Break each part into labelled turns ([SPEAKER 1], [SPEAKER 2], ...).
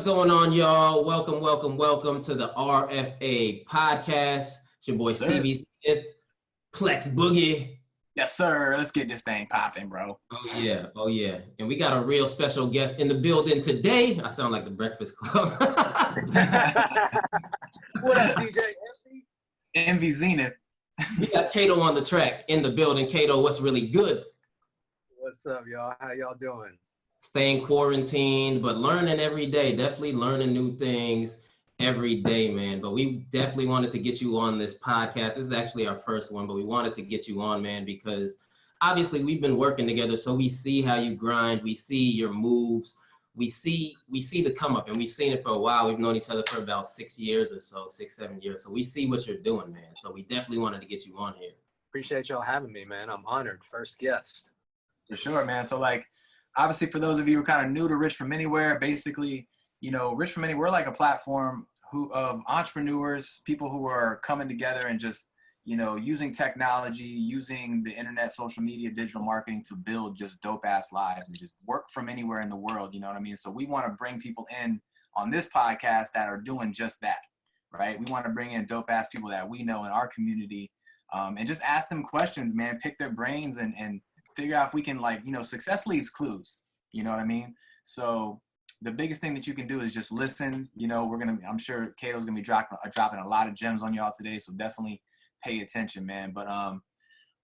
[SPEAKER 1] What's going on, y'all? Welcome to the RFA podcast. It's your boy
[SPEAKER 2] Yes, sir.
[SPEAKER 1] Stevie Smith, Plex Boogie.
[SPEAKER 2] Yes, sir. Let's get this thing popping, bro.
[SPEAKER 1] Oh yeah. And we got a real special guest in the building today. I sound like the Breakfast Club.
[SPEAKER 3] What up, DJ?
[SPEAKER 2] Envy Zenith.
[SPEAKER 1] We got Kato on the track in the building. Kato, what's really good?
[SPEAKER 3] What's up, y'all? How y'all doing?
[SPEAKER 1] Staying quarantined, but learning every day. Definitely learning new things every day, man. But we definitely wanted to get you on this podcast. This is actually our first one, but we wanted to get you on, man, because obviously we've been working together, so we see how you grind. We see your moves. We see the come up, and we've seen it for a while. We've known each other for about 6 years or so, 6-7 years. So we see what you're doing, man. So we definitely wanted to get you on here.
[SPEAKER 3] Appreciate y'all having me, man. I'm honored. First guest.
[SPEAKER 2] For sure, man. So, obviously, for those of you who are kind of new to Rich From Anywhere, basically, Rich From Anywhere, we're like a platform of entrepreneurs, people who are coming together and just, using technology, using the internet, social media, digital marketing to build just dope-ass lives and just work from anywhere in the world, you know what I mean? So we want to bring people in on this podcast that are doing just that, right? We want to bring in dope-ass people that we know in our community and just ask them questions, man, pick their brains and figure out if we can, success leaves clues, you know what I mean? So the biggest thing that you can do is just listen. I'm sure Kato's going to be dropping a lot of gems on y'all today. So definitely pay attention, man. But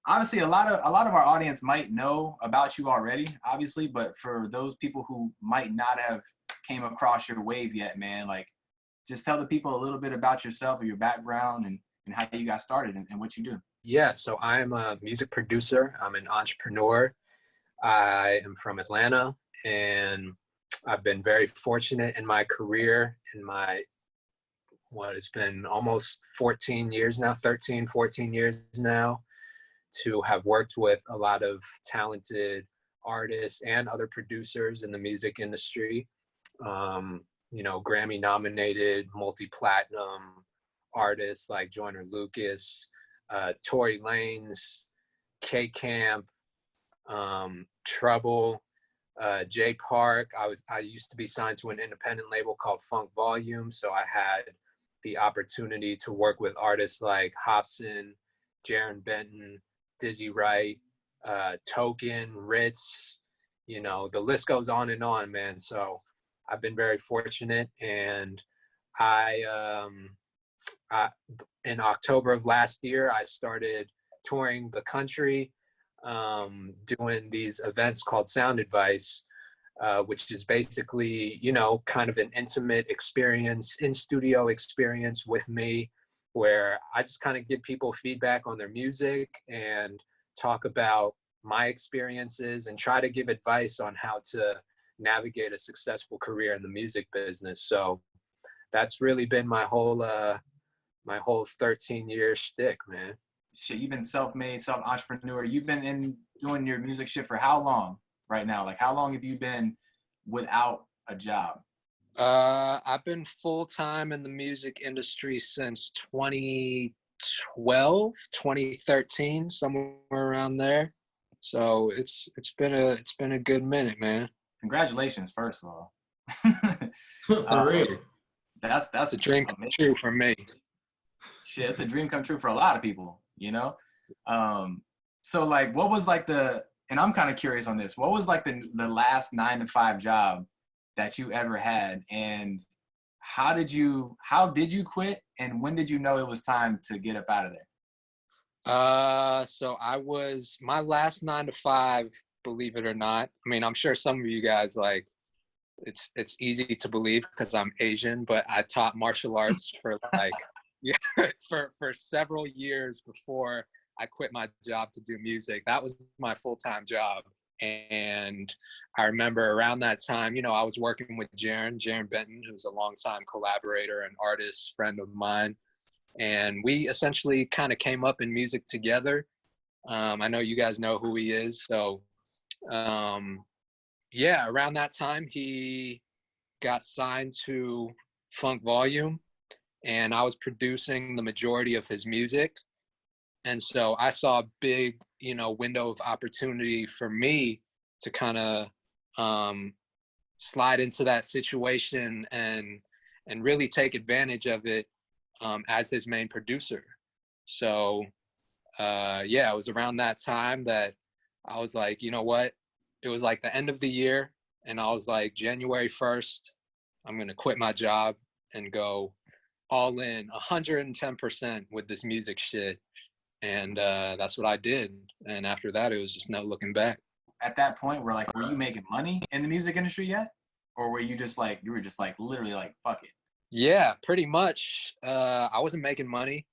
[SPEAKER 2] honestly, a lot of our audience might know about you already, obviously. But for those people who might not have came across your wave yet, man, just tell the people a little bit about yourself or your background and how you got started and what you do.
[SPEAKER 3] Yeah, so I am a music producer. I'm an entrepreneur. I am from Atlanta, and I've been very fortunate in my career, it's been almost 14 years now, 14 years now, to have worked with a lot of talented artists and other producers in the music industry. Grammy nominated, multi-platinum artists like Joyner Lucas, Tory Lanez, K Camp, Trouble, Jay Park. I used to be signed to an independent label called Funk Volume, so I had the opportunity to work with artists like Hobson, Jaron Benton, Dizzy Wright, Token, Ritz. The list goes on and on, man. So I've been very fortunate, and in October of last year, I started touring the country, doing these events called Sound Advice, which is basically, kind of an intimate experience, in-studio experience with me, where I just kind of give people feedback on their music and talk about my experiences and try to give advice on how to navigate a successful career in the music business. So that's really been my whole 13-year shtick, man.
[SPEAKER 2] Shit, you've been self-made, self-entrepreneur. You've been doing your music shit for how long right now? How long have you been without a job?
[SPEAKER 3] I've been full-time in the music industry since 2012, 2013, somewhere around there. So it's been a good minute, man.
[SPEAKER 2] Congratulations, first of all.
[SPEAKER 1] For real.
[SPEAKER 2] That's
[SPEAKER 3] a dream come true for me.
[SPEAKER 2] Shit, it's a dream come true for a lot of people, So what was and I'm kind of curious on this, what was the last 9-to-5 job that you ever had, and how did you quit, and when did you know it was time to get up out of there?
[SPEAKER 3] So my last 9-to-5, believe it or not. I mean, I'm sure some of you guys it's easy to believe because I'm Asian, but I taught martial arts for for several years before I quit my job to do music. That was my full-time job. And I remember around that time, I was working with Jaron Benton, who's a longtime collaborator and artist friend of mine. And we essentially kind of came up in music together. I know you guys know who he is. So around that time, he got signed to Funk Volume, and I was producing the majority of his music. And so I saw a big, window of opportunity for me to kind of slide into that situation and really take advantage of it as his main producer. So yeah, it was around that time that I was like, you know what? It was like the end of the year, and I was like, January 1st, I'm gonna quit my job and go all in 110% with this music shit. And that's what I did. And after that, it was just no looking back.
[SPEAKER 2] At that point, were you making money in the music industry yet? Or were you just like, literally like, fuck it?
[SPEAKER 3] Yeah, pretty much. I wasn't making money.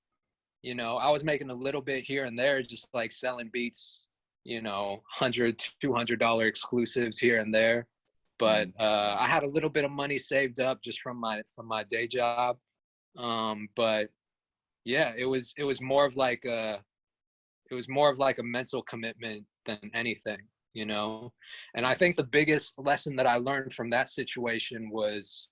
[SPEAKER 3] You know, I was making a little bit here and there, just like selling beats, you know, $100, $200 exclusives here and there. But I had a little bit of money saved up just from my day job. But yeah, it was more of like a mental commitment than anything, you know. And I think the biggest lesson that I learned from that situation was,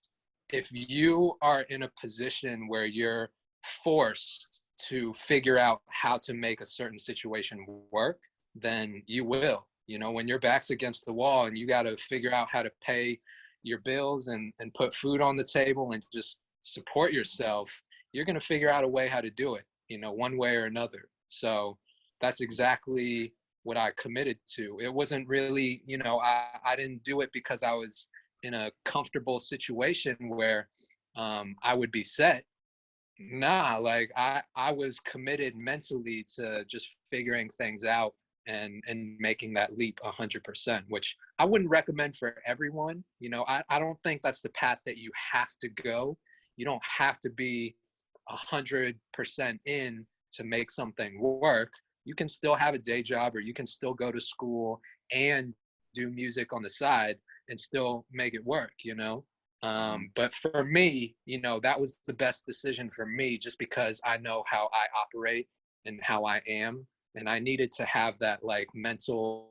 [SPEAKER 3] if you are in a position where you're forced to figure out how to make a certain situation work, then you will. You know, when your back's against the wall and you got to figure out how to pay your bills and put food on the table and just support yourself, you're going to figure out a way how to do it, you know, one way or another. So that's exactly what I committed to. It wasn't really, you know, I didn't do it because I was in a comfortable situation where I would be set. Nah, like I was committed mentally to just figuring things out and making that leap 100%, which I wouldn't recommend for everyone. You know, I don't think that's the path that you have to go. You don't have to be 100% in to make something work. You can still have a day job, or you can still go to school and do music on the side and still make it work, you know? But for me, you know, that was the best decision for me, just because I know how I operate and how I am. And I needed to have that like mental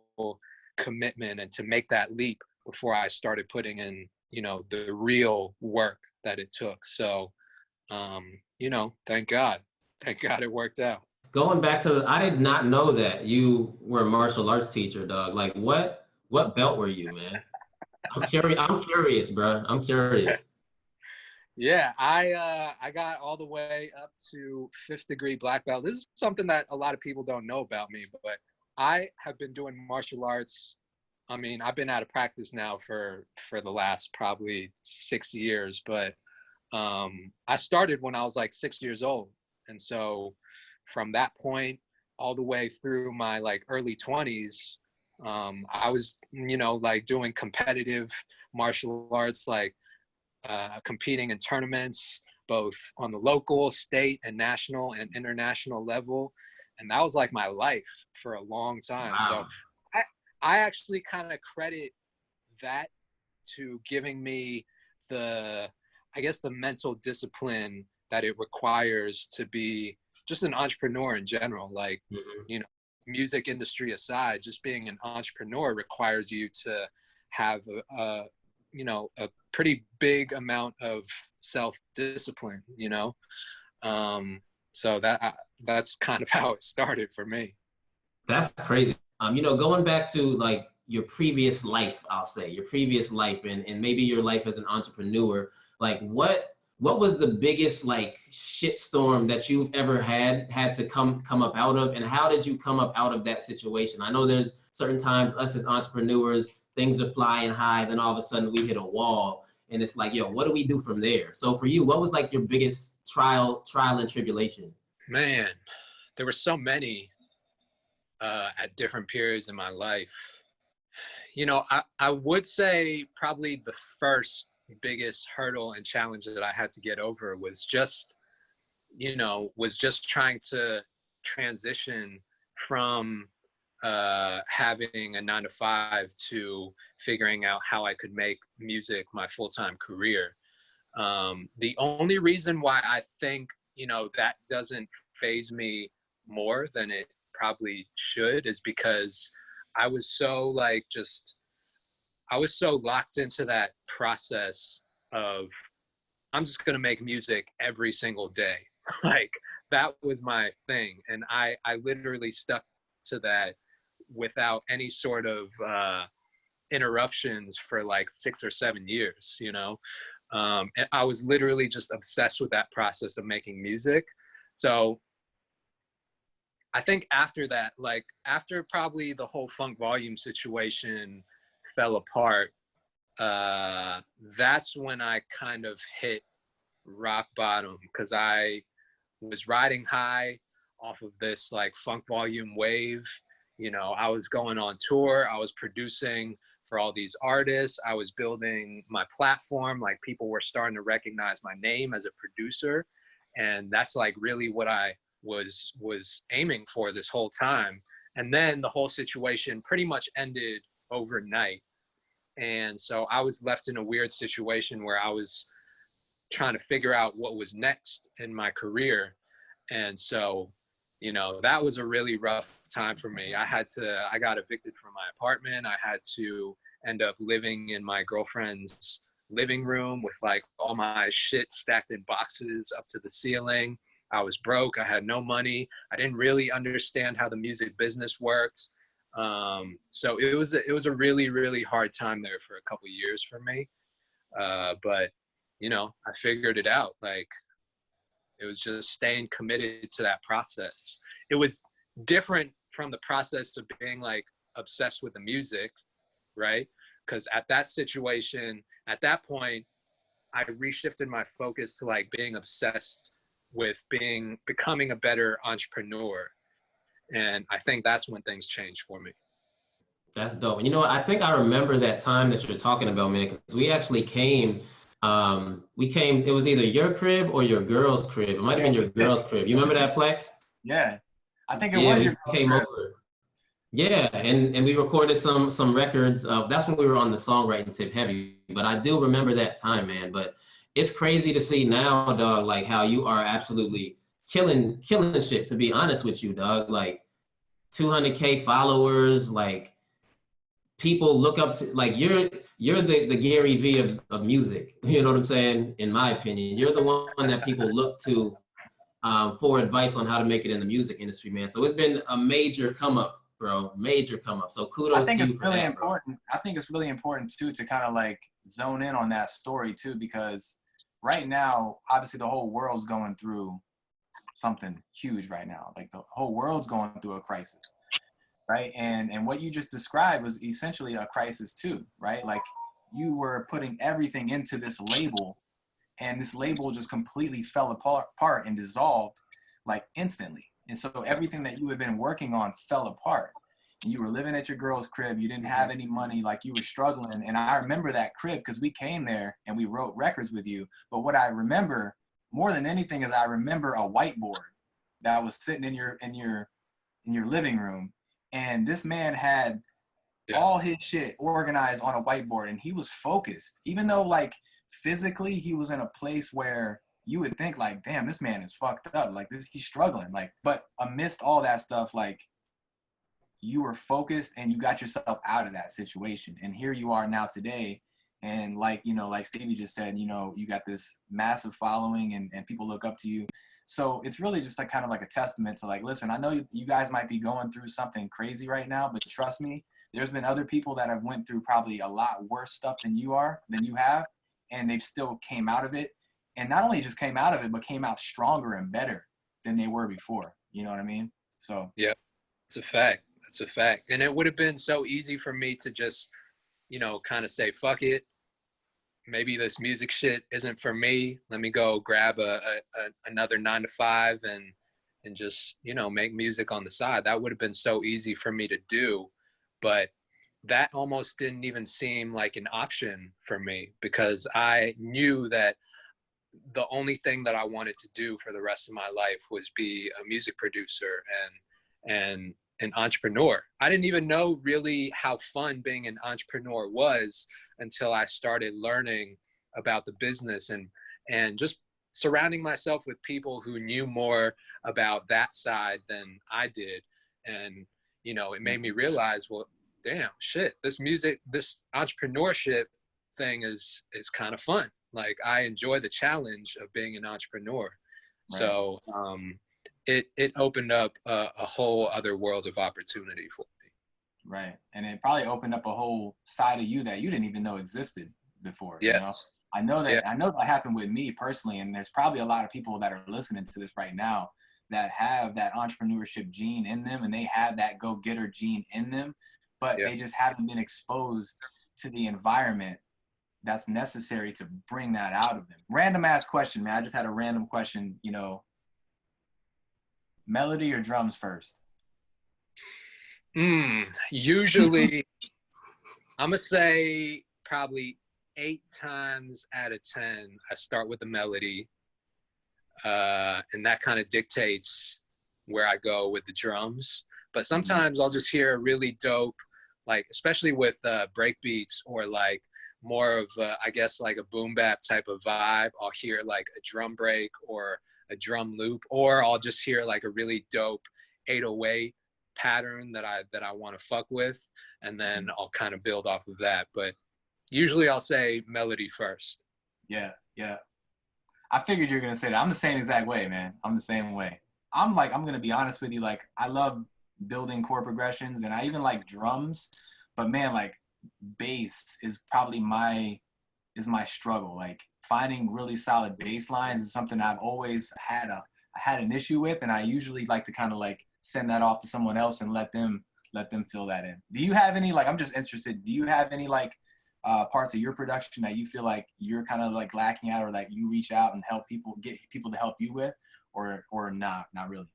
[SPEAKER 3] commitment and to make that leap before I started putting in, you know, the real work that it took. So, you know, thank God it worked out.
[SPEAKER 1] Going back to, I did not know that you were a martial arts teacher, dog. Like what belt were you, man? I'm curious, bro. I'm curious.
[SPEAKER 3] Yeah, I got all the way up to 5th degree black belt. This is something that a lot of people don't know about me, but I have been doing martial arts. I mean, I've been out of practice now for the last probably 6 years, but I started when I was like 6 years old. And so from that point all the way through my like early 20s, I was, you know, like doing competitive martial arts, like competing in tournaments, both on the local, state, and national and international level. And that was like my life for a long time.
[SPEAKER 1] Wow.
[SPEAKER 3] So I actually kind of credit that to giving me the, I guess, the mental discipline that it requires to be just an entrepreneur in general. Like, you know, music industry aside, just being an entrepreneur requires you to have you know, a pretty big amount of self-discipline, you know? So that's kind of how it started for me.
[SPEAKER 1] That's crazy. You know, going back to like your previous life, I'll say your previous life and maybe your life as an entrepreneur, like what was the biggest like shitstorm that you've ever had to come up out of, and how did you come up out of that situation? I know there's certain times us as entrepreneurs, things are flying high, then all of a sudden we hit a wall and it's like, yo, what do we do from there? So for you, what was like your biggest trial and tribulation?
[SPEAKER 3] Man, there were so many at different periods in my life. You know, I would say probably the first biggest hurdle and challenge that I had to get over was just, you know, trying to transition from having a 9-to-5 to figuring out how I could make music my full-time career. The only reason why I think, you know, that doesn't faze me more than it probably should is because I was so like I was so locked into that process of I'm just going to make music every single day. Like that was my thing. And I literally stuck to that without any sort of interruptions for like 6 or 7 years, you know. And I was literally just obsessed with that process of making music. So I think after that, like after probably the whole Funk Volume situation fell apart, that's when I kind of hit rock bottom, because I was riding high off of this like Funk Volume wave. You know, I was going on tour, I was producing for all these artists, I was building my platform, like people were starting to recognize my name as a producer. And that's like really what I was aiming for this whole time. And then the whole situation pretty much ended overnight. And so I was left in a weird situation where I was trying to figure out what was next in my career. And so, you know, that was a really rough time for me. I got evicted from my apartment. I had to end up living in my girlfriend's living room with like all my shit stacked in boxes up to the ceiling. I was broke. I had no money. I didn't really understand how the music business worked. So it was a really, really hard time there for a couple of years for me. But you know, I figured it out. Like, it was just staying committed to that process. It was different from the process of being like obsessed with the music, right? Because at that situation, at that point, I reshifted my focus to like being obsessed with becoming a better entrepreneur. And I think that's when things changed for me.
[SPEAKER 1] That's dope. And you know what? I think I remember that time that you're talking about, man, because we actually came, it was either your crib or your girl's crib. It might have been your girl's crib. You remember that, Plex?
[SPEAKER 2] Yeah, I think it
[SPEAKER 1] Yeah,
[SPEAKER 2] was
[SPEAKER 1] we
[SPEAKER 2] your
[SPEAKER 1] came
[SPEAKER 2] crib.
[SPEAKER 1] over. Yeah, and we recorded some records. That's when we were on the songwriting tip heavy. But I do remember that time, man. But it's crazy to see now, dog, like how you are absolutely killing shit, to be honest with you, dog. Like 200K followers, like people look up to, like you're the Gary V of music. You know what I'm saying? In my opinion, you're the one that people look to for advice on how to make it in the music industry, man. So it's been a major come up, bro. Major come up. So
[SPEAKER 2] I
[SPEAKER 1] kudos
[SPEAKER 2] think
[SPEAKER 1] to
[SPEAKER 2] it's
[SPEAKER 1] you for
[SPEAKER 2] really
[SPEAKER 1] that,
[SPEAKER 2] important. I think it's really important too to kind of like zone in on that story too, because right now, obviously, the whole world's going through something huge right now. Like the whole world's going through a crisis, right? And what you just described was essentially a crisis too, right? Like you were putting everything into this label, and this label just completely fell apart and dissolved like instantly. And so everything that you had been working on fell apart. And you were living at your girl's crib. You didn't have any money, like you were struggling. And I remember that crib because we came there and we wrote records with you. But what I remember more than anything is I remember a whiteboard that was sitting in your living room. And this man had all his shit organized on a whiteboard, and he was focused, even though like physically he was in a place where you would think like, damn, this man is fucked up, like this, he's struggling, like, but amidst all that stuff, like you were focused and you got yourself out of that situation. And here you are now today. And like, you know, like Stevie just said, you know, you got this massive following and people look up to you. So it's really just like kind of like a testament to like, listen, I know you guys might be going through something crazy right now, but trust me, there's been other people that have went through probably a lot worse stuff than you have, and they've still came out of it. And not only just came out of it, but came out stronger and better than they were before. You know what I mean? So
[SPEAKER 3] yeah, it's a fact. That's a fact. And it would have been so easy for me to just, you know, kind of say, fuck it. Maybe this music shit isn't for me. Let me go grab another 9 to 5 and just, you know, make music on the side. That would have been so easy for me to do. But that almost didn't even seem like an option for me, because I knew that the only thing that I wanted to do for the rest of my life was be a music producer and an entrepreneur. I didn't even know really how fun being an entrepreneur was until I started learning about the business and just surrounding myself with people who knew more about that side than I did. And, you know, it made me realize, well, damn, shit, this entrepreneurship thing is kind of fun. Like, I enjoy the challenge of being an entrepreneur. Right. So it opened up a whole other world of opportunity for me.
[SPEAKER 2] Right. And it probably opened up a whole side of you that you didn't even know existed before, you know?
[SPEAKER 3] Yes.
[SPEAKER 2] I know
[SPEAKER 3] Yeah.
[SPEAKER 2] that happened with me personally, and there's probably a lot of people that are listening to this right now that have that entrepreneurship gene in them, and they have that go-getter gene in them, but
[SPEAKER 3] Yeah.
[SPEAKER 2] they just haven't been exposed to the environment that's necessary to bring that out of them. Random ass question, man. I just had a random question, you know, melody or drums first?
[SPEAKER 3] Usually, I'm gonna say probably 8 times out of 10, I start with the melody, and that kind of dictates where I go with the drums. But sometimes I'll just hear a really dope, like especially with break beats or like more of I guess like a boom bap type of vibe. I'll hear like a drum break or a drum loop, or I'll just hear like a really dope 808 pattern that I want to fuck with, and then I'll kind of build off of that. But usually I'll say melody first.
[SPEAKER 2] Yeah, yeah. I figured you were gonna say that. I'm the same exact way, man. I'm the same way. I'm gonna be honest with you, like I love building chord progressions and I even like drums, but man, like bass is probably my struggle. Like finding really solid bass lines is something I've always had an issue with, and I usually like to kind of like send that off to someone else and let them fill that in. Do you have any, like, I'm just interested, do you have any like parts of your production that you feel like you're kind of like lacking at, or like you reach out and get people to help you with, or not really?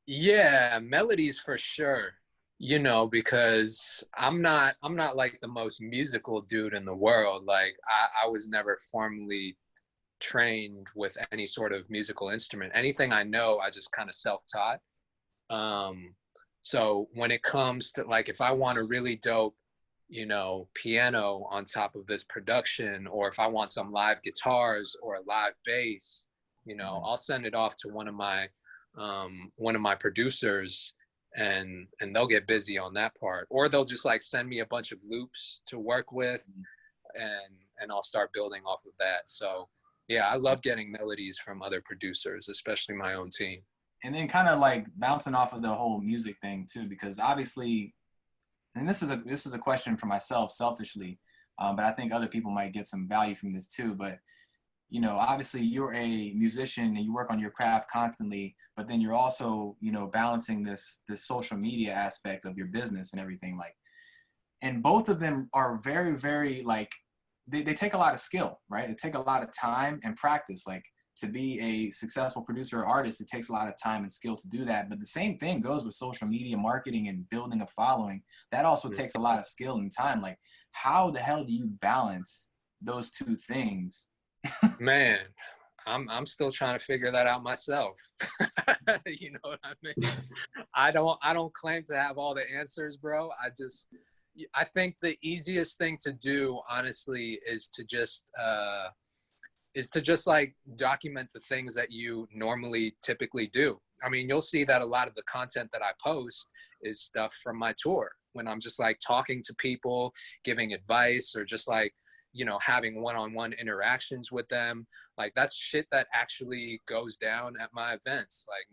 [SPEAKER 3] Yeah, melodies for sure. You know, because I'm not like the most musical dude in the world. Like I was never formally trained with any sort of musical instrument. Anything I know, I just kind of self-taught. So when it comes to like, if I want a really dope, you know, piano on top of this production, or if I want some live guitars or a live bass, you know, I'll send it off to one of my producers, and they'll get busy on that part, or they'll just like send me a bunch of loops to work with, and I'll start building off of that. So yeah, I love getting melodies from other producers, especially my own team.
[SPEAKER 2] And then kind of like bouncing off of the whole music thing too, because obviously, and this is a question for myself selfishly, but I think other people might get some value from this too. But you know, obviously you're a musician and you work on your craft constantly, but then you're also, you know, balancing this social media aspect of your business and everything, like, and both of them are very, very like, they take a lot of skill, right? It take a lot of time and practice. Like to be a successful producer or artist, it takes a lot of time and skill to do that. But the same thing goes with social media marketing and building a following. That also takes a lot of skill and time. Like how the hell do you balance those two things?
[SPEAKER 3] Man, I'm still trying to figure that out myself. You know what I mean? I don't claim to have all the answers, bro. I think the easiest thing to do, honestly, is to just like document the things that you normally typically do. I mean, you'll see that a lot of the content that I post is stuff from my tour, when I'm just like talking to people, giving advice, or just like, you know, having one-on-one interactions with them. Like that's shit that actually goes down at my events. Like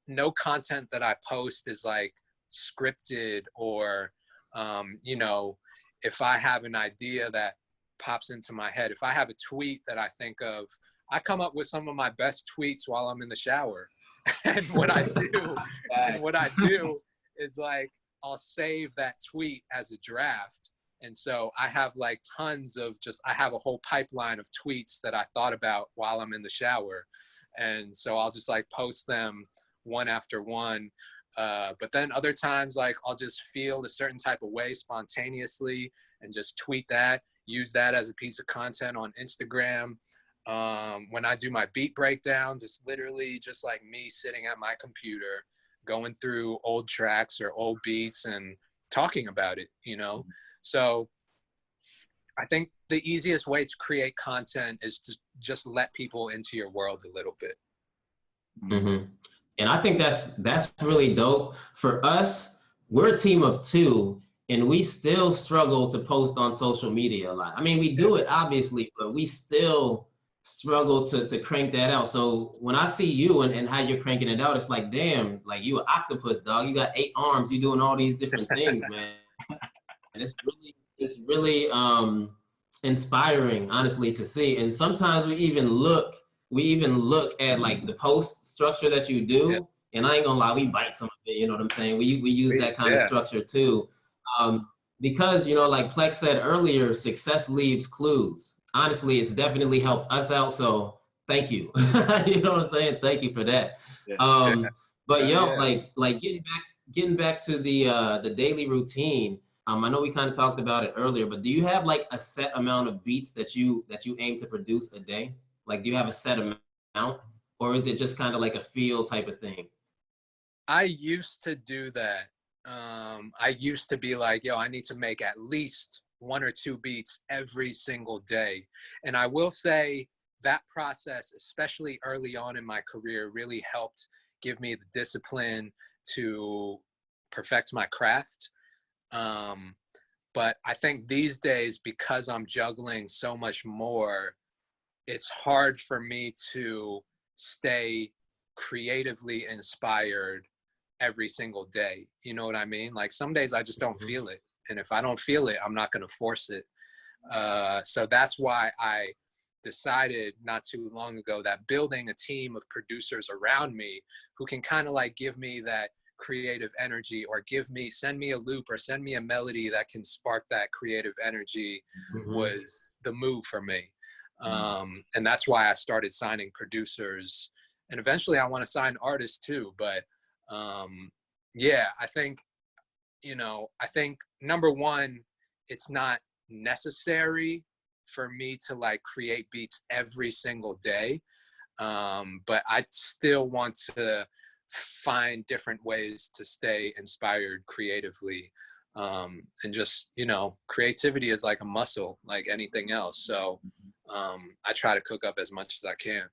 [SPEAKER 3] no content that I post is like scripted, or you know, if I have an idea that pops into my head, if I have a tweet that I think of, I come up with some of my best tweets while I'm in the shower. And what I do is like, I'll save that tweet as a draft. And so I have like tons of I have a whole pipeline of tweets that I thought about while I'm in the shower. And so I'll just like post them one after one. But then other times, like I'll just feel a certain type of way spontaneously and just tweet that, use that as a piece of content on Instagram. When I do my beat breakdowns, it's literally just like me sitting at my computer, going through old tracks or old beats and talking about it, you know? So I think the easiest way to create content is to just let people into your world a little bit.
[SPEAKER 1] Mm-hmm. And I think that's really dope. For us, we're a team of 2, and we still struggle to post on social media a lot. I mean, we do it obviously, but we still struggle to crank that out. So when I see you and how you're cranking it out, it's like, damn, like you an octopus, dog. You got 8 arms. You doing all these different things, man. And it's really inspiring, honestly, to see. And sometimes we even look at like the post structure that you
[SPEAKER 3] Yeah.
[SPEAKER 1] do. And I ain't gonna lie, we bite some of it. You know what I'm saying? We use that kind of
[SPEAKER 3] Yeah.
[SPEAKER 1] structure too, because like Plex said earlier, success leaves clues. Honestly, it's definitely helped us out. So thank you. You know what I'm saying? Thank you for that.
[SPEAKER 2] Yeah.
[SPEAKER 1] Um, but yo,
[SPEAKER 3] Yeah.
[SPEAKER 1] like getting back to the daily routine. I know we kind of talked about it earlier, but do you have like a set amount of beats that you aim to produce a day? Like, do you have a set amount, or is it just kind of like a feel type of thing?
[SPEAKER 3] I used to do that. I used to be like, yo, I need to make at least 1 or 2 beats every single day. And I will say that process, especially early on in my career, really helped give me the discipline to perfect my craft. But I think these days, because I'm juggling so much more, it's hard for me to stay creatively inspired every single day. You know what I mean? Like some days I just don't feel it. And if I don't feel it, I'm not going to force it. So that's why I decided not too long ago that building a team of producers around me who can kind of like give me that creative energy, or send me a loop or send me a melody that can spark that creative energy, was the move for me. And that's why I started signing producers, and eventually I want to sign artists too. But yeah, I think number one, it's not necessary for me to like create beats every single day. But I still want to find different ways to stay inspired creatively. And just, creativity is like a muscle, like anything else. So I try to cook up as much as I can.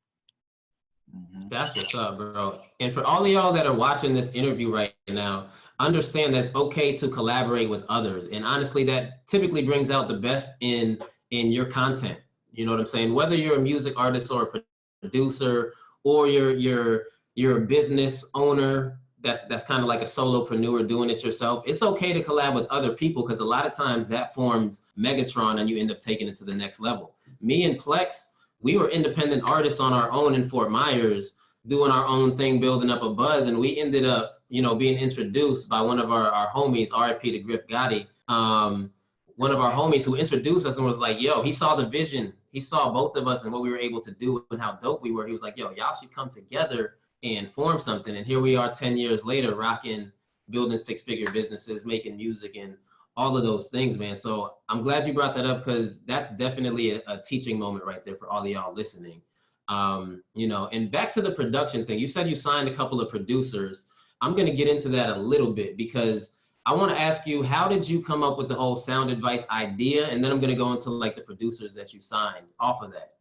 [SPEAKER 1] That's what's up, bro. And for all of y'all that are watching this interview right now, understand that it's okay to collaborate with others. And honestly, that typically brings out the best in your content. You know what I'm saying? Whether you're a music artist or a producer, or you're a business owner that's kind of like a solopreneur doing it yourself, it's okay to collab with other people, because a lot of times that forms Megatron and you end up taking it to the next level. Me and Plex, we were independent artists on our own in Fort Myers, doing our own thing, building up a buzz, and we ended up, being introduced by one of our homies, RFP to Griff Gotti, one of our homies who introduced us and was like, yo, he saw the vision. He saw both of us and what we were able to do and how dope we were. He was like, yo, y'all should come together and form something. And here we are 10 years later, rocking, building 6-figure businesses, making music, and all of those things, man. So I'm glad you brought that up, because that's definitely a teaching moment right there for all of y'all listening. And back to the production thing, you said you signed a couple of producers. I'm going to get into that a little bit, because I want to ask you, how did you come up with the whole Sound Advice idea? And then I'm going to go into like the producers that you signed off of that.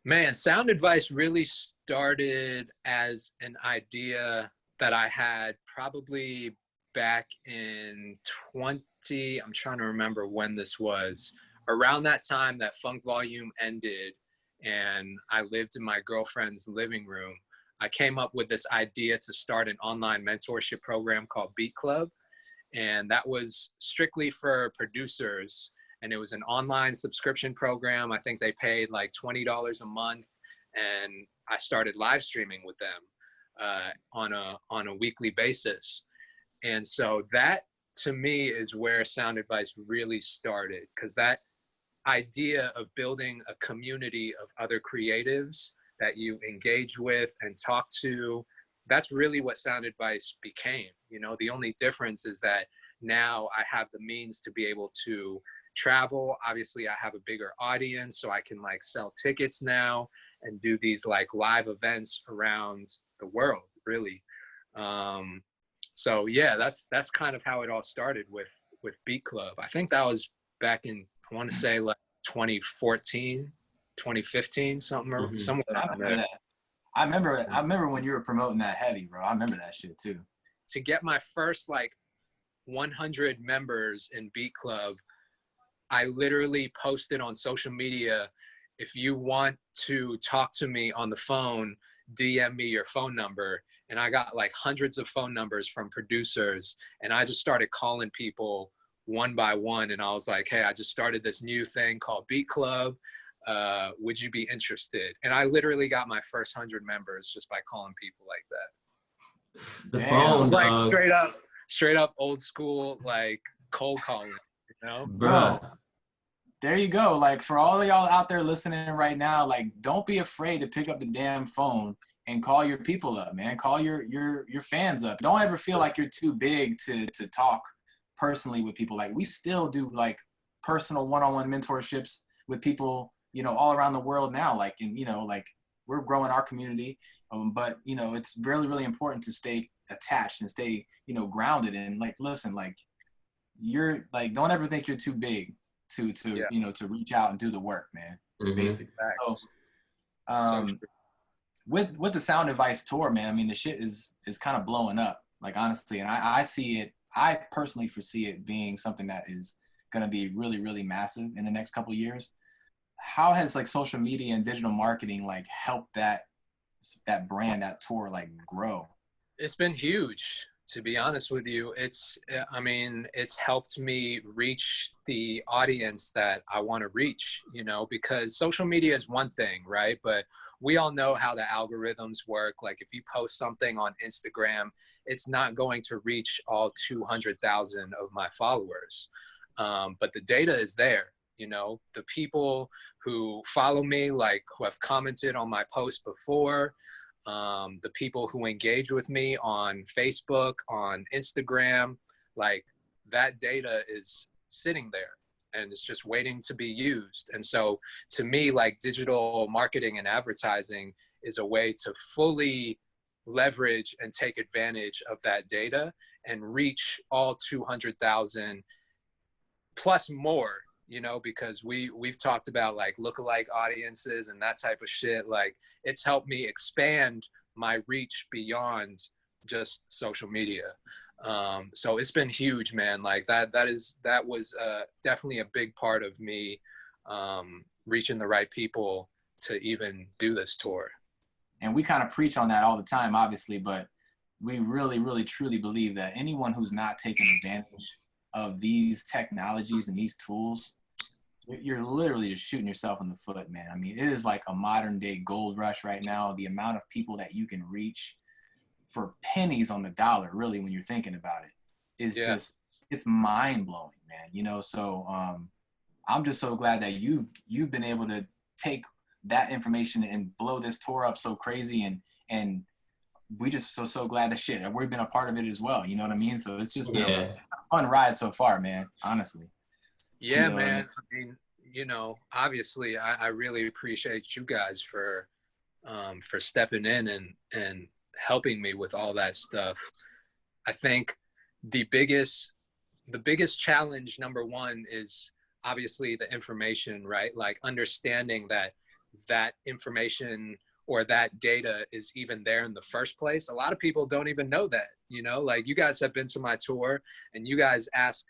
[SPEAKER 3] Man, Sound Advice really started as an idea that I had probably back in I'm trying to remember when this was, around that time that Funk Volume ended and I lived in my girlfriend's living room. I came up with this idea to start an online mentorship program called Beat Club. And that was strictly for producers. And it was an online subscription program. I think they paid like $20 a month. And I started live streaming with them on a weekly basis. And so that, to me, is where Sound Advice really started, because that idea of building a community of other creatives that you engage with and talk to, that's really what Sound Advice became. The only difference is that now I have the means to be able to travel. Obviously, I have a bigger audience, so I can like sell tickets now and do these like live events around the world, really. So yeah, that's kind of how it all started with Beat Club. I think that was back in, I want to say like 2014, 2015, somewhere around there.
[SPEAKER 2] I remember when you were promoting that heavy, bro. I remember that shit too.
[SPEAKER 3] To get my first like 100 members in Beat Club, I literally posted on social media, if you want to talk to me on the phone, DM me your phone number. And I got like hundreds of phone numbers from producers, and I just started calling people one by one. And I was like, hey, I just started this new thing called Beat Club. Would you be interested? And I literally got my first 100 members just by calling people like that.
[SPEAKER 1] The phone,
[SPEAKER 3] like
[SPEAKER 1] dog.
[SPEAKER 3] straight up old school, like cold calling, you know?
[SPEAKER 1] Bruh.
[SPEAKER 2] There you go. Like, for all of y'all out there listening right now, like, don't be afraid to pick up the damn phone and call your people up, man. Call your fans up. Don't ever feel like you're too big to talk personally with people. Like, we still do like personal one-on-one mentorships with people, you know, all around the world now. Like, and, you know, like, we're growing our community, but, you know, it's really, really important to stay attached and stay, you know, grounded. And like, listen, like, you're like, don't ever think you're too big to you know, to reach out and do the work, man. Basically. So, with the Sound Advice tour, man, I mean, the shit is kind of blowing up, like, honestly. And I see it, I personally foresee it being something that is going to be really, really massive in the next couple of years. How has like social media and digital marketing like helped that brand, that tour, like, grow?
[SPEAKER 3] It's been huge, to be honest with you. I mean, it's helped me reach the audience that I want to reach, you know, because social media is one thing, right? But we all know how the algorithms work. Like, if you post something on Instagram, it's not going to reach all 200,000 of my followers. But the data is there, you know, the people who follow me, like, who have commented on my post before, the people who engage with me on Facebook, on Instagram, like, that data is sitting there and it's just waiting to be used. And so to me, like, digital marketing and advertising is a way to fully leverage and take advantage of that data and reach all 200,000 plus more, you know, because we've talked about like lookalike audiences and that type of shit. Like, it's helped me expand my reach beyond just social media. So it's been huge, man. Like, that was definitely a big part of me reaching the right people to even do this tour.
[SPEAKER 2] And we kind of preach on that all the time, obviously, but we really, really, truly believe that anyone who's not taking advantage of these technologies and these tools, you're literally just shooting yourself in the foot, man. I mean, it is like a modern day gold rush right now. The amount of people that you can reach for pennies on the dollar, really, when you're thinking about it, is just, it's mind blowing, man. You know, so I'm just so glad that you've been able to take that information and blow this tour up so crazy, and we just so glad that we've been a part of it as well. You know what I mean? So it's just been a fun ride so far, man, honestly.
[SPEAKER 3] Yeah,
[SPEAKER 2] you know,
[SPEAKER 3] man. I mean, you know, obviously I really appreciate you guys for stepping in and helping me with all that stuff. I think the biggest challenge, number one, is obviously the information, right? Like, understanding that information or that data is even there in the first place. A lot of people don't even know that, you know, like, you guys have been to my tour and you guys ask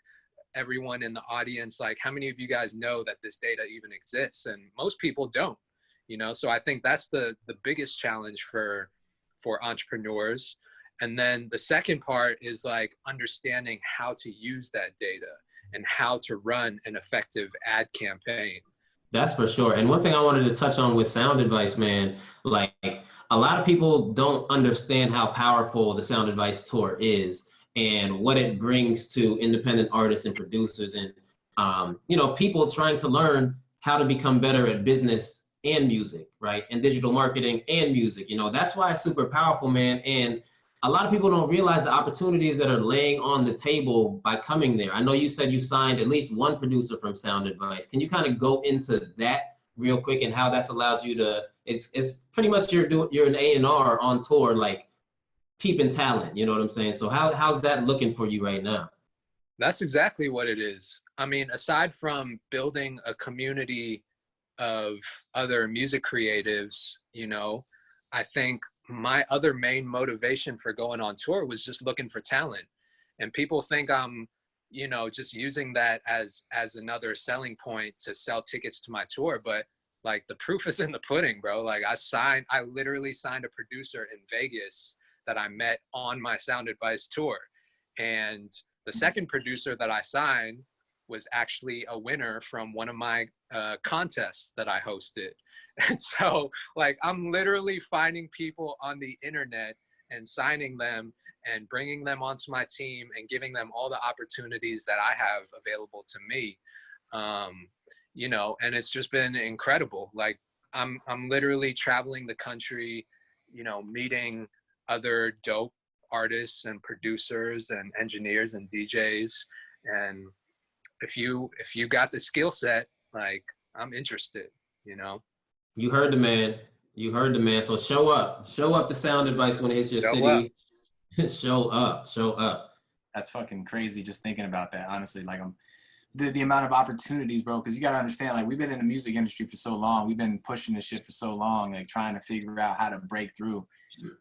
[SPEAKER 3] everyone in the audience, like, how many of you guys know that this data even exists? And most people don't, you know? So I think that's the biggest challenge for entrepreneurs. And then the second part is like understanding how to use that data and how to run an effective ad campaign.
[SPEAKER 1] That's for sure. And one thing I wanted to touch on with Sound Advice, man, like, a lot of people don't understand how powerful the Sound Advice tour is and what it brings to independent artists and producers and, you know, people trying to learn how to become better at business and music, right? And digital marketing and music. You know, that's why it's super powerful, man. And a lot of people don't realize the opportunities that are laying on the table by coming there. I know you said you signed at least one producer from Sound Advice. Can you kind of go into that real quick and how that's allowed you to, it's pretty much you're an A&R on tour, like, peeping talent, you know what I'm saying? So how's that looking for you right now?
[SPEAKER 3] That's exactly what it is. I mean, aside from building a community of other music creatives, you know, I think my other main motivation for going on tour was just looking for talent. And people think I'm, you know, just using that as another selling point to sell tickets to my tour. But like the proof is in the pudding, bro. Like I literally signed a producer in Vegas that I met on my Sound Advice tour. And the second producer that I signed was actually a winner from one of my contests that I hosted. And so like, I'm literally finding people on the internet and signing them and bringing them onto my team and giving them all the opportunities that I have available to me. You know, and it's just been incredible. Like I'm literally traveling the country, you know, meeting other dope artists and producers and engineers and DJs. And if you got the skill set, like I'm interested, you know.
[SPEAKER 1] You heard the man. You heard the man. So show up to Sound Advice when it hits your city. Show up.
[SPEAKER 2] That's fucking crazy just thinking about that, honestly. Like the amount of opportunities, bro, because you got to understand, like, we've been in the music industry for so long. We've been pushing this shit for so long, like trying to figure out how to break through.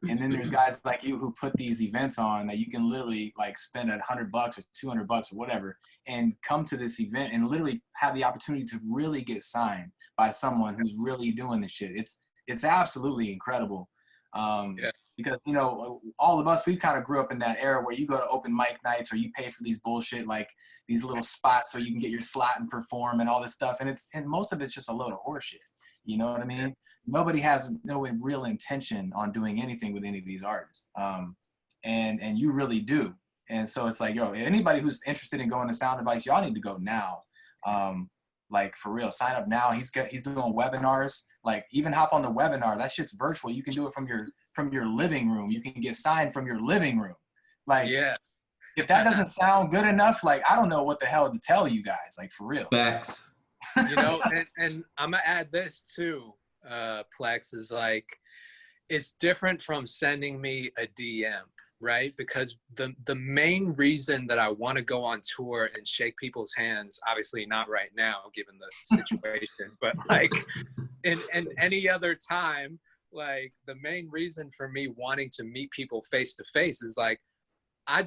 [SPEAKER 2] And then there's guys like you who put these events on that you can literally like spend $100 or $200 or whatever and come to this event and literally have the opportunity to really get signed by someone who's really doing this shit. It's absolutely incredible. Because, you know, all of us, we kind of grew up in that era where you go to open mic nights or you pay for these bullshit, like these little spots so you can get your slot and perform and all this stuff. And most of it's just a load of horseshit. You know what I mean? Nobody has no real intention on doing anything with any of these artists. And you really do. And so it's like, yo, anybody who's interested in going to Sound Advice, y'all need to go now. Like for real, sign up now. He's doing webinars. Like even hop on the webinar. That shit's virtual. You can do it from your living room. You can get signed from your living room. Like, yeah. If that doesn't sound good enough, like I don't know what the hell to tell you guys. Like for real.
[SPEAKER 1] Facts.
[SPEAKER 3] You know, and I'm gonna add this too. Plex is like, it's different from sending me a DM, right? Because the main reason that I want to go on tour and shake people's hands, obviously not right now given the situation, but like in any other time, like the main reason for me wanting to meet people face to face is like, I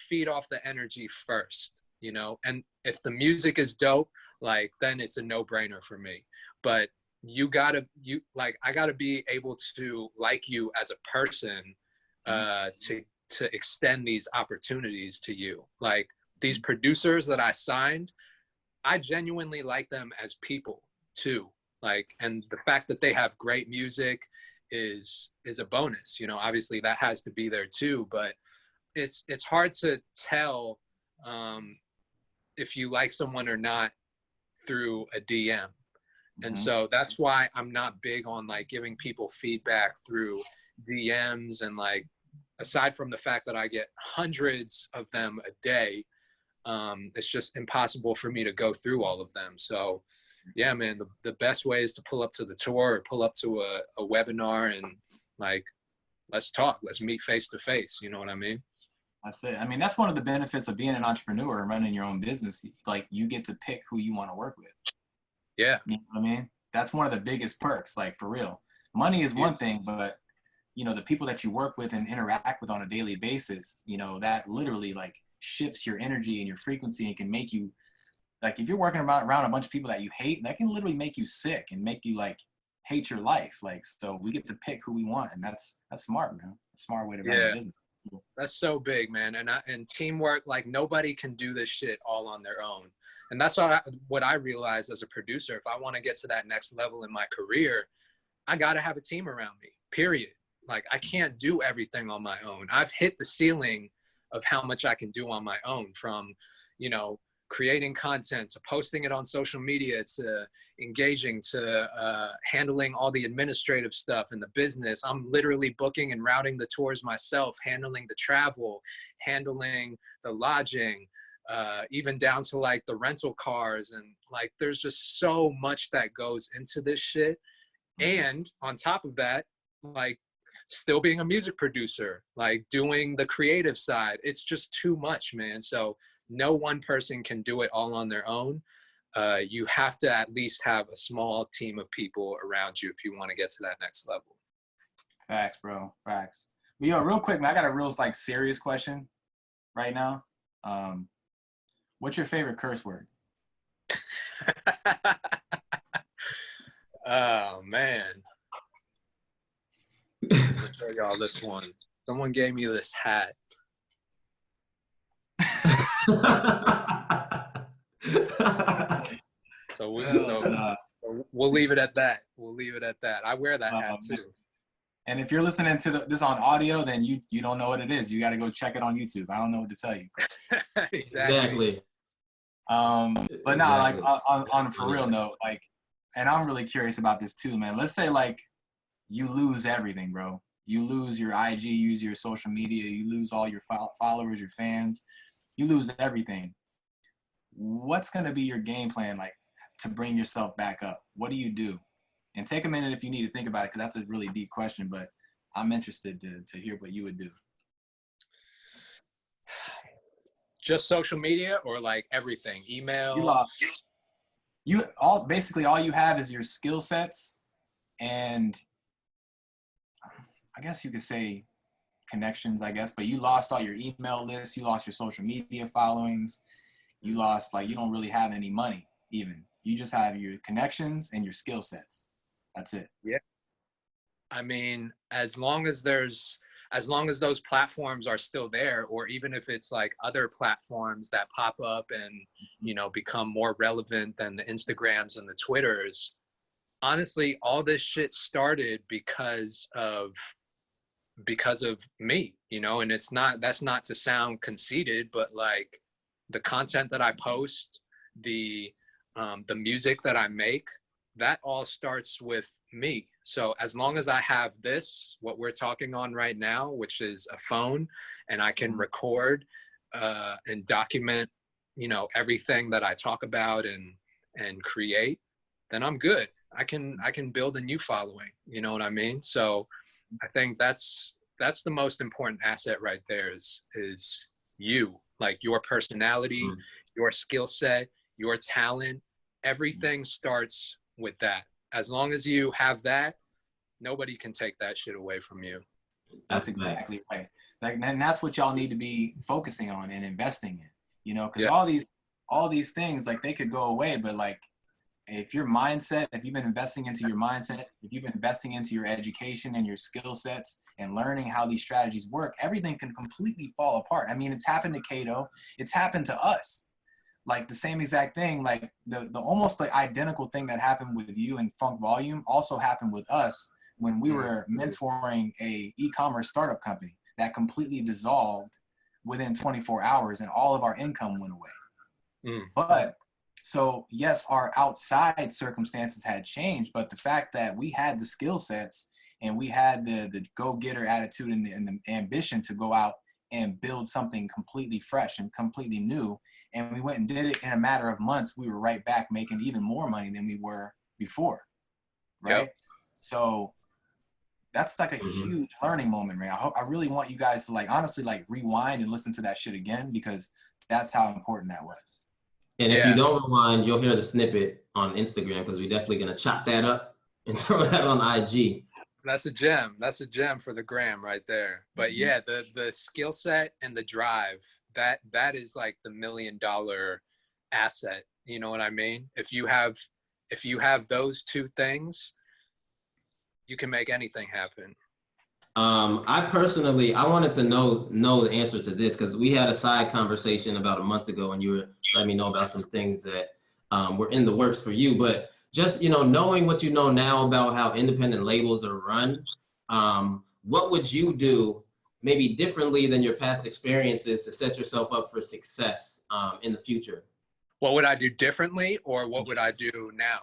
[SPEAKER 3] feed off the energy first, you know, and if the music is dope, like then it's a no-brainer for me. But I gotta be able to like you as a person to extend these opportunities to you. Like these producers that I signed, I genuinely like them as people too. Like, and the fact that they have great music is a bonus, you know. Obviously that has to be there too, but it's hard to tell if you like someone or not through a DM. And so that's why I'm not big on like giving people feedback through DMs. And like, aside from the fact that I get hundreds of them a day, it's just impossible for me to go through all of them. So yeah, man, the best way is to pull up to the tour or pull up to a webinar and like, let's talk, let's meet face to face. You know what I mean?
[SPEAKER 2] That's it. I mean, that's one of the benefits of being an entrepreneur and running your own business. Like you get to pick who you want to work with.
[SPEAKER 3] Yeah.
[SPEAKER 2] You know what I mean? That's one of the biggest perks, like for real. Money is one thing, but you know, the people that you work with and interact with on a daily basis, you know, that literally like shifts your energy and your frequency and can make you, like if you're working around a bunch of people that you hate, that can literally make you sick and make you like hate your life. Like, so we get to pick who we want, and that's smart, man. A smart way to run a business.
[SPEAKER 3] That's so big, man. And teamwork, like nobody can do this shit all on their own. And that's what I realized as a producer. If I want to get to that next level in my career, I got to have a team around me, period. Like I can't do everything on my own. I've hit the ceiling of how much I can do on my own, from, you know, creating content to posting it on social media to engaging to handling all the administrative stuff and the business. I'm literally booking and routing the tours myself, handling the travel, handling the lodging, even down to like the rental cars. And like, there's just so much that goes into this shit. And on top of that, like still being a music producer, like doing the creative side, it's just too much, man. So no one person can do it all on their own. You have to at least have a small team of people around you if you want to get to that next level.
[SPEAKER 2] Facts, bro. Facts. But yo, real quick, man, I got a real like serious question right now. What's your favorite curse word?
[SPEAKER 3] man. I'm gonna show y'all this one. Someone gave me this hat. So we'll leave it at that. We'll leave it at that. I wear that hat too.
[SPEAKER 2] And if you're listening to this on audio, then you don't know what it is. You got to go check it on YouTube. I don't know what to tell you.
[SPEAKER 3] Exactly.
[SPEAKER 2] But no, like on a for real note, like, and I'm really curious about this too, man. Let's say like you lose everything, bro. You lose your IG, you lose your social media, you lose all your followers, your fans, you lose everything. What's gonna be your game plan, like, to bring yourself back up? What do you do? And take a minute if you need to think about it, because that's a really deep question, but I'm interested to hear what you would do.
[SPEAKER 3] Just social media or like everything? Email?
[SPEAKER 2] Basically all you have is your skill sets, and I guess you could say connections, I guess, but you lost all your email lists, you lost your social media followings, you lost, like, you don't really have any money even. You just have your connections and your skill sets. That's it.
[SPEAKER 3] Yeah. I mean, as long as those platforms are still there, or even if it's like other platforms that pop up and, you know, become more relevant than the Instagrams and the Twitters, honestly, all this shit started because of me, you know. And that's not to sound conceited, but like the content that I post, the music that I make, that all starts with me. So as long as I have this, what we're talking on right now, which is a phone, and I can record and document, you know, everything that I talk about and create, then I'm good. I can build a new following, you know what I mean? So I think that's the most important asset right there is you, like your personality, your skill set, your talent. Everything starts with that. As long as you have that, nobody can take that shit away from you.
[SPEAKER 2] That's exactly right. Like, and that's what y'all need to be focusing on and investing in, you know, because all these things, like, they could go away, but like, if your mindset, if you've been investing into your mindset, if you've been investing into your education and your skill sets and learning how these strategies work, everything can completely fall apart. I mean, it's happened to Kato. It's happened to us. Like the same exact thing, like the almost like identical thing that happened with you and Funk Volume also happened with us when we were mentoring a e-commerce startup company that completely dissolved within 24 hours and all of our income went away. But so yes, our outside circumstances had changed, but the fact that we had the skill sets and we had the go-getter attitude and the ambition to go out and build something completely fresh and completely new, and we went and did it in a matter of months, we were right back making even more money than we were before, right? Yep. So that's like a huge learning moment, man. I really want you guys to, like, honestly, like, rewind and listen to that shit again, because that's how important that was.
[SPEAKER 1] And if you don't rewind, you'll hear the snippet on Instagram, because we're definitely going to chop that up and throw that on IG.
[SPEAKER 3] That's a gem. That's a gem for the gram right there. But yeah, the skill set and the drive, that is like the $1 million asset. You know what I mean? If you have those two things, you can make anything happen.
[SPEAKER 1] I wanted to know the answer to this, because we had a side conversation about a month ago and you were letting me know about some things that were in the works for you. But just, you know, knowing what you know now about how independent labels are run, what would you do maybe differently than your past experiences to set yourself up for success in the future?
[SPEAKER 3] What would I do differently, or what would I do now?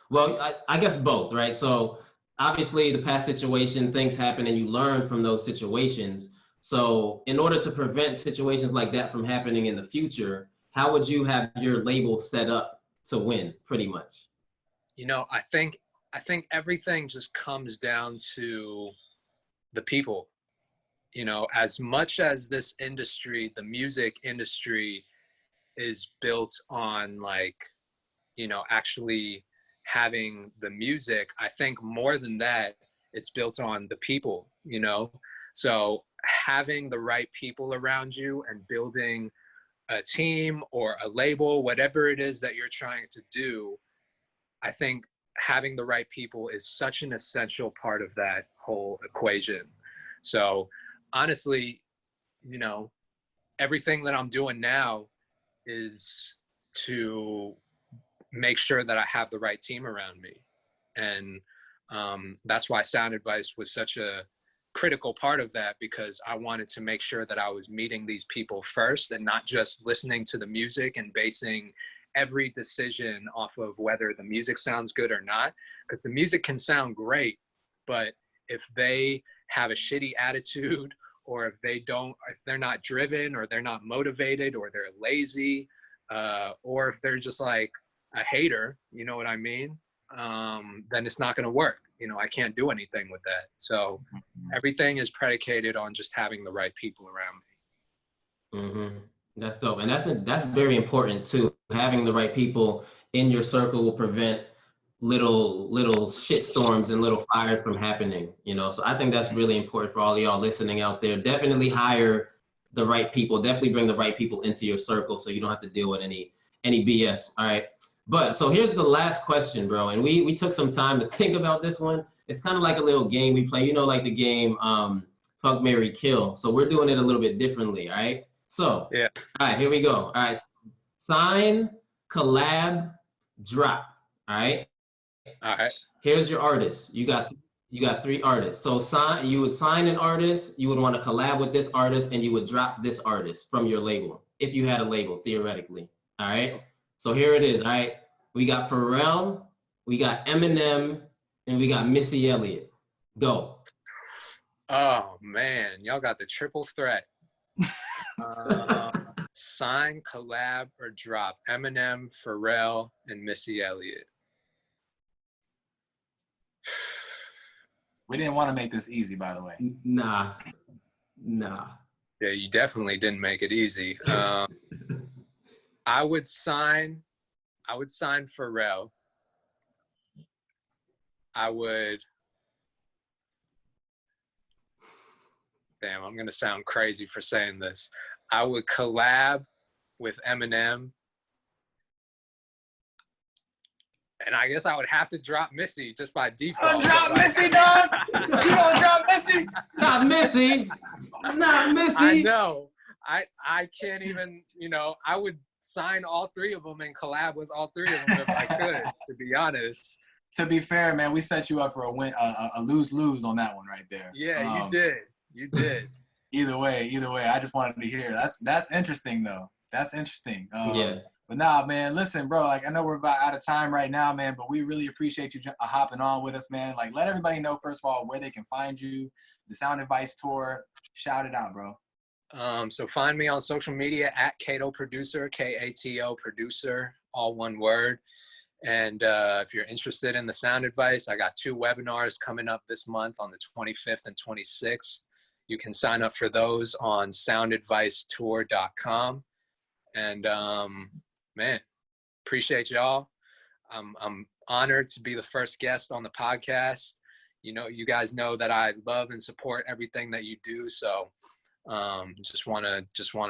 [SPEAKER 1] Well, I guess both, right? So obviously the past situation, things happen and you learn from those situations. So in order to prevent situations like that from happening in the future, how would you have your label set up to win, pretty much?
[SPEAKER 3] You know, I think everything just comes down to the people. You know, as much as this industry, the music industry, is built on, like, you know, actually having the music, I think more than that, it's built on the people, you know? So having the right people around you and building a team or a label, whatever it is that you're trying to do, I think having the right people is such an essential part of that whole equation. So honestly, you know, everything that I'm doing now is to make sure that I have the right team around me. And that's why Sound Advice was such a critical part of that, because I wanted to make sure that I was meeting these people first and not just listening to the music and basing every decision off of whether the music sounds good or not, because the music can sound great, but if they have a shitty attitude, or if they're not driven, or they're not motivated, or they're lazy, or if they're just like a hater, you know what I mean? Then it's not going to work. You know, I can't do anything with that. So everything is predicated on just having the right people around me.
[SPEAKER 1] That's dope. And that's very important too. Having the right people in your circle will prevent little shit storms and little fires from happening, you know? So I think that's really important for all of y'all listening out there. Definitely hire the right people. Definitely bring the right people into your circle so you don't have to deal with any BS, all right? But so here's the last question, bro. And we took some time to think about this one. It's kind of like a little game we play, you know, like the game Fuck, Marry, Kill. So we're doing it a little bit differently, all right? So,
[SPEAKER 3] yeah.
[SPEAKER 1] All right, here we go. All right, sign, collab, drop, all right?
[SPEAKER 3] All right.
[SPEAKER 1] Here's your artist. You got 3 artists. So you would sign an artist, you would want to collab with this artist, and you would drop this artist from your label, if you had a label, theoretically, all right? So here it is, all right? We got Pharrell, we got Eminem, and we got Missy Elliott. Go.
[SPEAKER 3] Oh, man. Y'all got the triple threat. Sign, collab, or drop. Eminem, Pharrell, and Missy Elliott.
[SPEAKER 2] We didn't want to make this easy, by the way.
[SPEAKER 1] Nah.
[SPEAKER 3] Yeah, you definitely didn't make it easy. I would sign Pharrell. Damn, I'm gonna sound crazy for saying this. I would collab with Eminem. And I guess I would have to drop Missy just by default.
[SPEAKER 2] Drop Missy, dog! You don't drop Missy!
[SPEAKER 1] Not Missy! Not Missy!
[SPEAKER 3] I know. I can't even, you know, I would sign all 3 of them and collab with all 3 of them if I could, to be honest.
[SPEAKER 2] To be fair, man, we set you up for a lose-lose on that one right there.
[SPEAKER 3] Yeah, you did. You did.
[SPEAKER 2] Either way, I just wanted to hear. That's interesting, though. That's interesting.
[SPEAKER 1] Yeah.
[SPEAKER 2] But nah, man, listen, bro, like I know we're about out of time right now, man, but we really appreciate you hopping on with us, man. Like, let everybody know, first of all, where they can find you, the Sound Advice Tour. Shout it out, bro.
[SPEAKER 3] So find me on social media at Kato Producer, Kato Producer, all one word. And if you're interested in the Sound Advice, I got 2 webinars coming up this month on the 25th and 26th. You can sign up for those on soundadvicetour.com. And man, appreciate y'all. I'm honored to be the first guest on the podcast. You know, you guys know that I love and support everything that you do. So just want to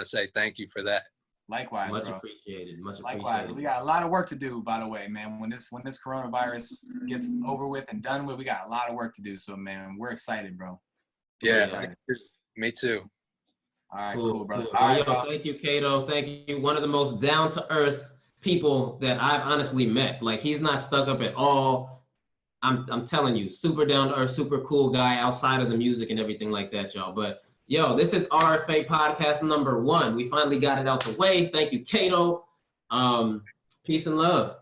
[SPEAKER 3] say thank you for that.
[SPEAKER 2] Likewise,
[SPEAKER 1] much
[SPEAKER 2] bro.
[SPEAKER 1] Appreciated.
[SPEAKER 2] Likewise. We got a lot of work to do, by the way, man. When this coronavirus gets over with and done with, we got a lot of work to do. So, man, we're excited, bro.
[SPEAKER 3] Yeah, me too.
[SPEAKER 2] All right, cool, brother.
[SPEAKER 1] Cool.
[SPEAKER 2] All right,
[SPEAKER 1] bro. Thank you, Kato. Thank you. One of the most down-to-earth people that I've honestly met. Like, he's not stuck up at all. I'm telling you, super down-to-earth, super cool guy outside of the music and everything like that, y'all. But yo, this is RFA podcast number 1. We finally got it out the way. Thank you, Kato. Peace and love.